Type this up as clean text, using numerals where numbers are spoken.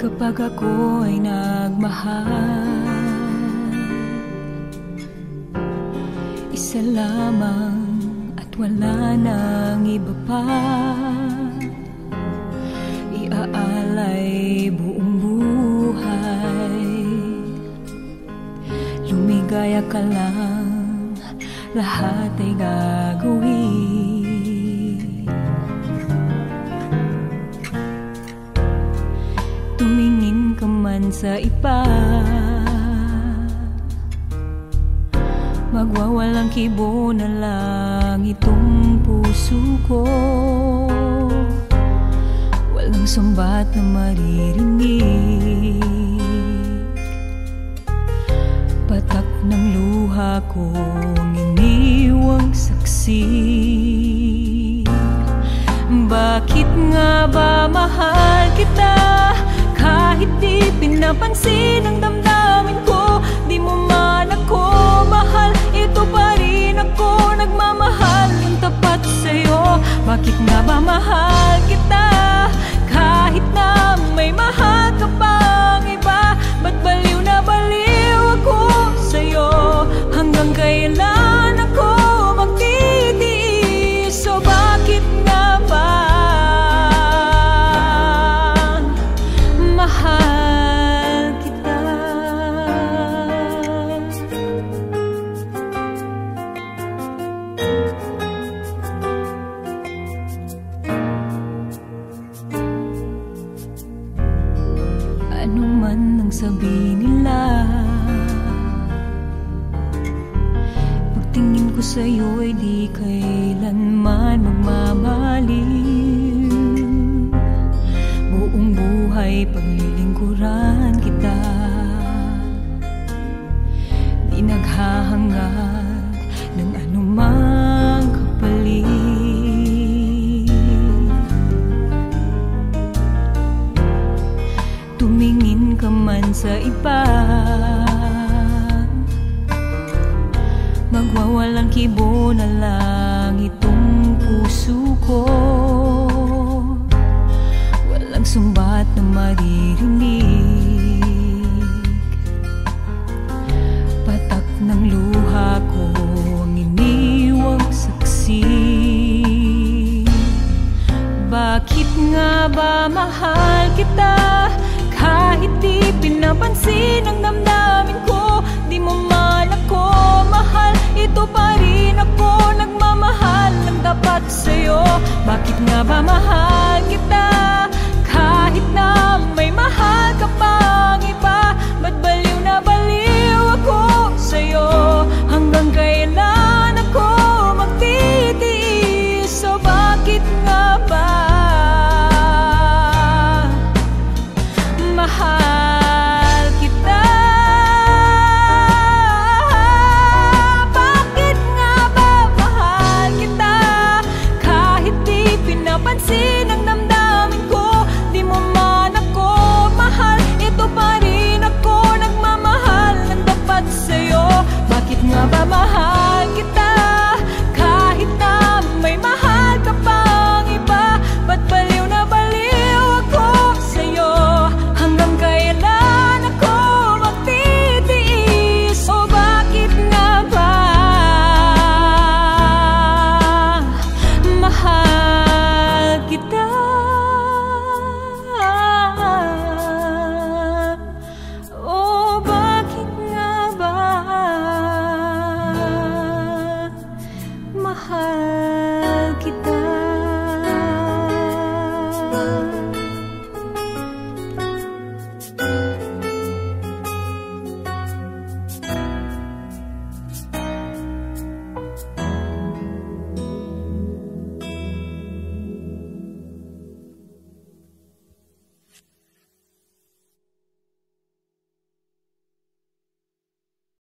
Kapag ako'y nagmahal, isa lamang at wala nang iba pa. Iaalay buong buhay, lumigaya ka lang, lahat ay gagawin. Tumingin ka man sa iba, magwawalang kibo na lang itong puso ko. Walang sumbat na maririnig, patak ng luha kong iniwang saksi. Bakit nga ba mahal kita? Kahit di pinapansin ang damdamin ko, di mo man ako mahal, ito pa rin ako nagmamahal ng tapat sa'yo. Bakit nga ba mahal kita? Kahit na may mahal ka pang iba, ba't baliw na baliw ako sa'yo? Hanggang kailan ako magtitiis? So bakit nga ba mahal kita? Ano man ang sabihin nila, pagtingin ko sa'yo'y di kailanman magmamaliw. Buong buhay paglilingkuran kita, di naghahangad ng anumang kapalit. Tumingin ka man sa iba, magwawalang kibo na lang itong puso ko. Walang sumbat na maririnig, patak ng luha ko ang iniwang saksi. Bakit nga ba mahal kita? Kahit di pinapansin ang damdamin ko, di mo man ako mahal, ito pa rin ako nagmamahal ng tapat sa'yo. Bakit nga ba mahal kita?